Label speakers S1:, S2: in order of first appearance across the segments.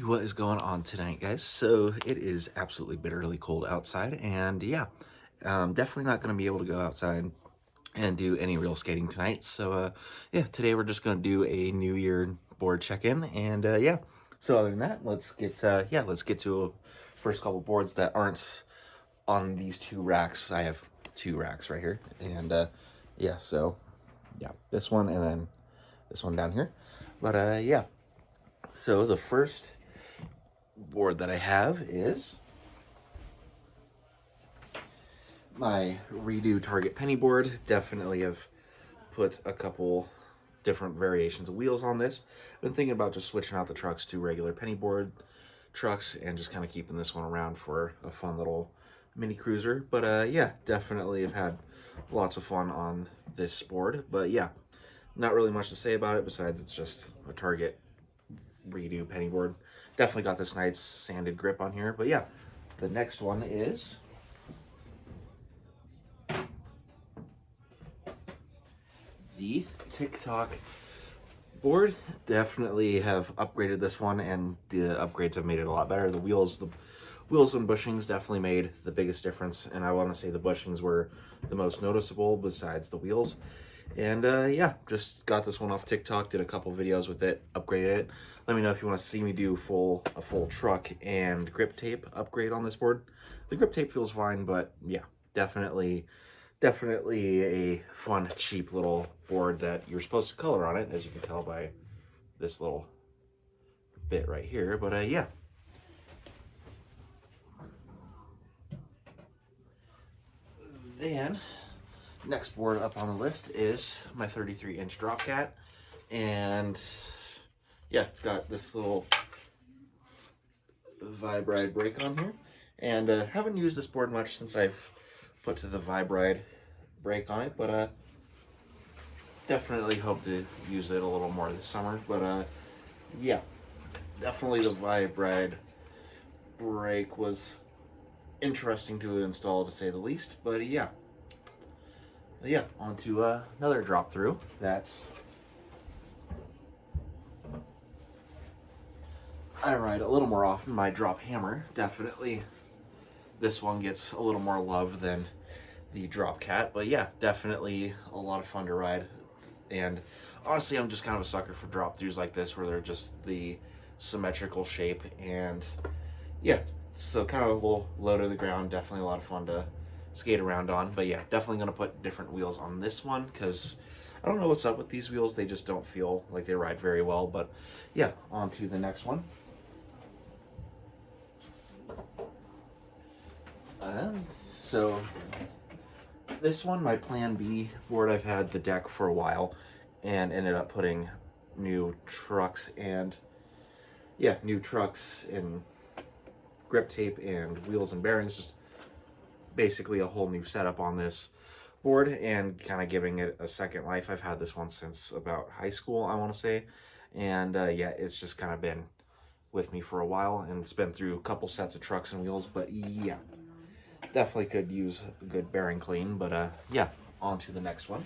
S1: What is going on tonight, guys? So it is absolutely bitterly cold outside, and yeah, definitely not going to be able to go outside and do any real skating tonight. So yeah, today we're just going to do a New Year board check-in, and yeah. So other than that, let's get to first couple boards that aren't on these two racks. I have two racks right here, and yeah, so yeah, this one and then this one down here. But yeah, so the first board that I have is my Redo Target Penny board. Definitely have put a couple different variations of wheels on this. Been thinking about just switching out the trucks to regular penny board trucks and just kind of keeping this one around for a fun little mini cruiser. But yeah, definitely have had lots of fun on this board. But yeah, not really much to say about it besides it's just a Target Redo penny board. Definitely got this nice sanded grip on here. But yeah, the next one is the TikTok board. Definitely have upgraded this one, and the upgrades have made it a lot better. The wheels and bushings definitely made the biggest difference, and I want to say the bushings were the most noticeable besides the wheels. And yeah, just got this one off TikTok, did a couple videos with it, upgraded it. Let me know if you want to see me do a full truck and grip tape upgrade on this board. The grip tape feels fine, but yeah, definitely a fun, cheap little board that you're supposed to color on it, as you can tell by this little bit right here. But yeah. Then, next board up on the list is my 33-inch Drop Cat. And yeah, it's got this little Vibride brake on here. And haven't used this board much since I've put to the Vibride brake on it, but definitely hope to use it a little more this summer. But yeah, definitely the Vibride brake was interesting to install, to say the least. But yeah, on to another drop through. That's I ride a little more often. My Drop Hammer, definitely. This one gets a little more love than the Drop Cat, but yeah, definitely a lot of fun to ride. And honestly, I'm just kind of a sucker for drop throughs like this, where they're just the symmetrical shape. And yeah, so kind of a little low to the ground, definitely a lot of fun to skate around on. But yeah, definitely going to put different wheels on this one because I don't know what's up with these wheels. They just don't feel like they ride very well. But yeah, on to the next one. And so this one, my Plan B board, I've had the deck for a while and ended up putting new trucks and grip tape and wheels and bearings, just basically a whole new setup on this board and kind of giving it a second life. I've had this one since about high school, I want to say. And yeah, it's just kind of been with me for a while, and it's been through a couple sets of trucks and wheels. But yeah, definitely could use a good bearing clean. But yeah, on to the next one,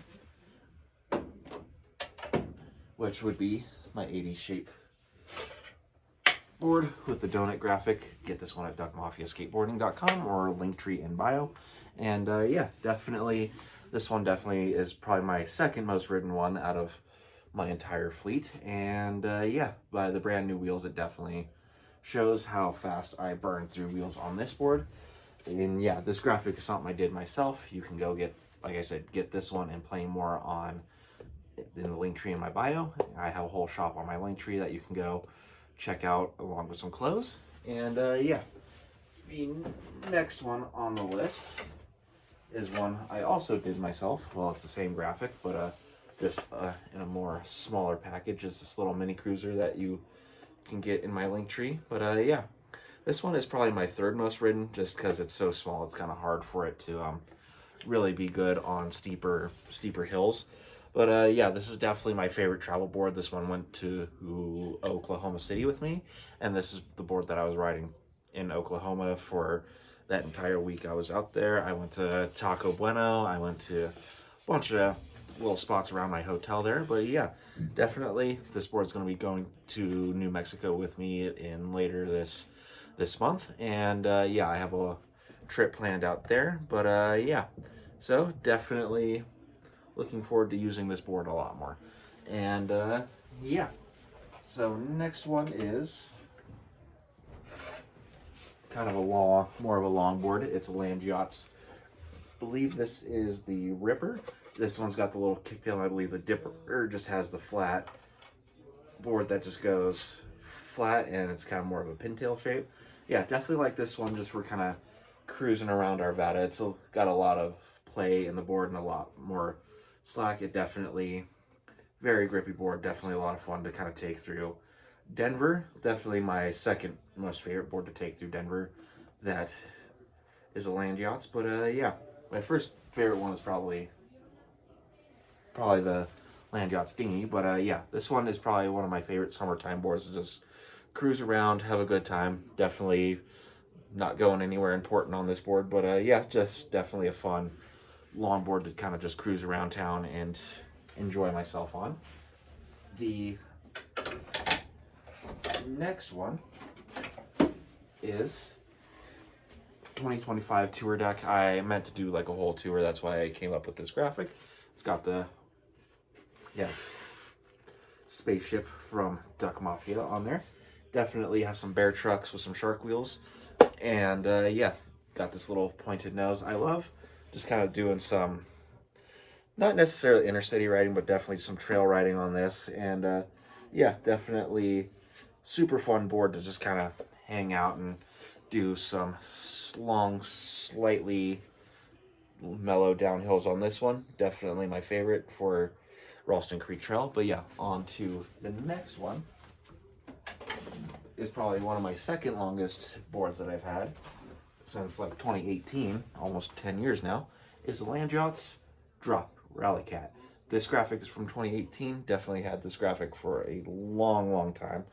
S1: which would be my 80s shape board with the donut graphic. Get this one at duckmafiaskateboarding.com or Linktree in bio. And yeah, definitely, this one definitely is probably my second most ridden one out of my entire fleet. And yeah, by the brand new wheels, it definitely shows how fast I burn through wheels on this board. And yeah, this graphic is something I did myself. You can go get, like I said, get this one and play more on in the link tree in my bio. I have a whole shop on my link tree that you can go check out along with some clothes. And yeah, the next one on the list is one I also did myself. Well, it's the same graphic, but just in a more smaller package. It's this little mini cruiser that you can get in my link tree. But yeah, this one is probably my third most ridden, just because it's so small. It's kind of hard for it to really be good on steeper hills. But yeah, this is definitely my favorite travel board. This one went to Oklahoma City with me, and this is the board that I was riding in Oklahoma for that entire week I was out there. I went to Taco Bueno. I went to a bunch of little spots around my hotel there. But yeah, definitely this board's going to be going to New Mexico with me in later this month, and yeah, I have a trip planned out there. But yeah, so definitely looking forward to using this board a lot more. And yeah, so next one is kind of a more of a long board. It's a Land Yachts. I believe this is the Ripper. This one's got the little kicktail. I believe the Dipper just has the flat board that just goes flat, and it's kind of more of a pintail shape. Yeah, definitely like this one just for kind of cruising around Arvada. It's got a lot of play in the board and a lot more slack. It definitely, very grippy board, definitely a lot of fun to kind of take through Denver. Definitely my second most favorite board to take through Denver. That is a Land Yachts. But yeah, my first favorite one is probably the Land Yachts Dinghy. But yeah, this one is probably one of my favorite summertime boards to just cruise around, have a good time. Definitely not going anywhere important on this board, but yeah, just definitely a fun long board to kind of just cruise around town and enjoy myself on. The next one is 2025 Tour Deck. I meant to do like a whole tour, that's why I came up with this graphic. It's got the spaceship from Duck Mafia on there. Definitely have some bear trucks with some shark wheels, and yeah, got this little pointed nose. I love just kind of doing some, not necessarily intercity riding, but definitely some trail riding on this. And yeah, definitely super fun board to just kind of hang out and do some long, slightly mellow downhills on this one. Definitely my favorite for Ralston Creek Trail. But yeah, on to the next one. Is probably one of my second longest boards that I've had since like 2018, almost 10 years now, is the Land Yachts Drop Rally Cat. This graphic is from 2018. Definitely had this graphic for a long time.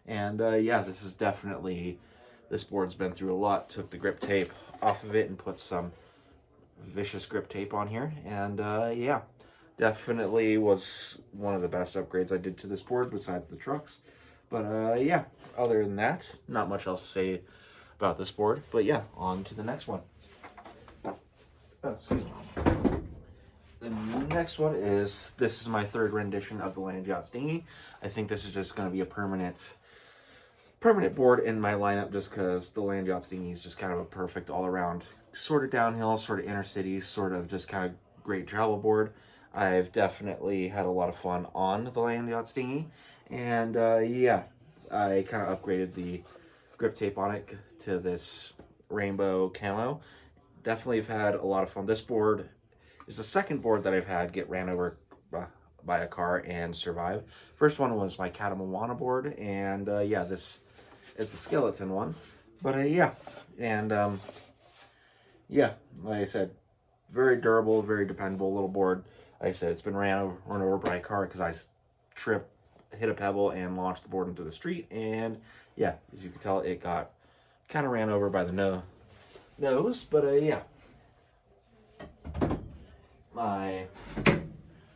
S1: And yeah, this is definitely, this board's been through a lot. Took the grip tape off of it and put some vicious grip tape on here. And yeah, definitely was one of the best upgrades I did to this board besides the trucks. But yeah, other than that, not much else to say about this board. But yeah, on to the next one. Oh, excuse me. The next one is, this is my third rendition of the Land Yachts Dinghy. I think this is just going to be a permanent board in my lineup, just because the Land Yachts Dinghy is just kind of a perfect all-around sort of downhill, sort of intercity, sort of just kind of great travel board. I've definitely had a lot of fun on the Land Yachts Dinghy. And yeah, I kind of upgraded the grip tape on it to this rainbow camo. Definitely have had a lot of fun. This board is the second board that I've had get ran over by a car and survive. First one was my Catamoana board, and yeah, this is the skeleton one. But yeah, and yeah, like I said, very durable, very dependable little board. Like I said, it's been run over by a car because I tripped, hit a pebble, and launched the board into the street. And yeah, as you can tell, it got kind of ran over by the nose. But yeah, my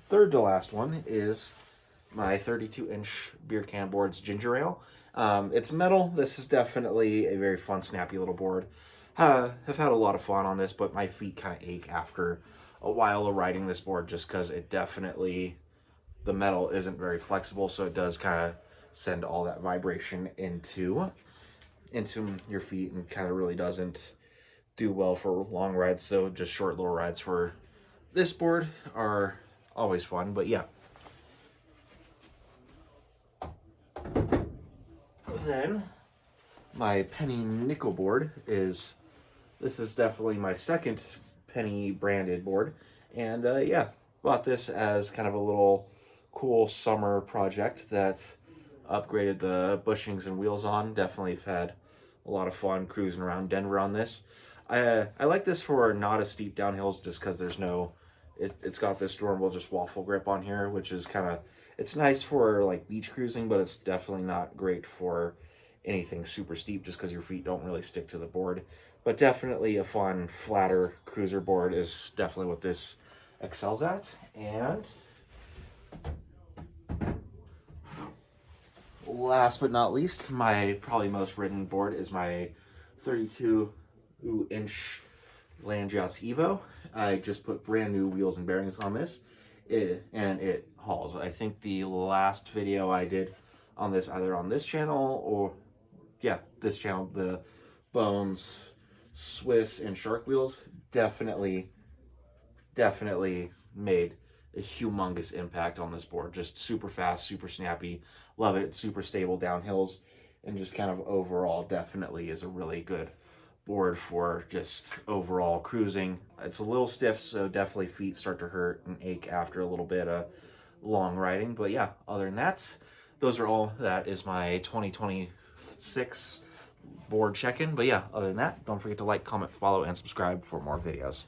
S1: third to last one is my 32-inch beer can board's ginger ale. It's metal. This is definitely a very fun, snappy little board. Have had a lot of fun on this, but my feet kind of ache after a while of riding this board, just because it definitely, the metal isn't very flexible, so it does kind of send all that vibration into your feet, and kind of really doesn't do well for long rides. So just short little rides for this board are always fun. But yeah, then my penny nickel board is, this is definitely my second penny branded board. And yeah, bought this as kind of a little cool summer project that upgraded the bushings and wheels on. Definitely have had a lot of fun cruising around Denver on this. I like this for not as steep downhills, just because there's no, it's got this durable just waffle grip on here, which is kind of, it's nice for like beach cruising, but it's definitely not great for anything super steep, just because your feet don't really stick to the board. But definitely a fun, flatter cruiser board is definitely what this excels at. And last but not least, my probably most ridden board is my 32-inch Landyachts Evo. I just put brand new wheels and bearings on this, and it hauls. I think the last video I did on this, either on this channel or, yeah, this channel, the Bones, Swiss, and Shark wheels definitely made a humongous impact on this board. Just super fast, super snappy, love it, super stable downhills, and just kind of overall definitely is a really good board for just overall cruising. It's a little stiff, so definitely feet start to hurt and ache after a little bit of long riding. But yeah, other than that, those are all. That is my 2026 board check-in. But yeah, other than that, don't forget to like, comment, follow, and subscribe for more videos.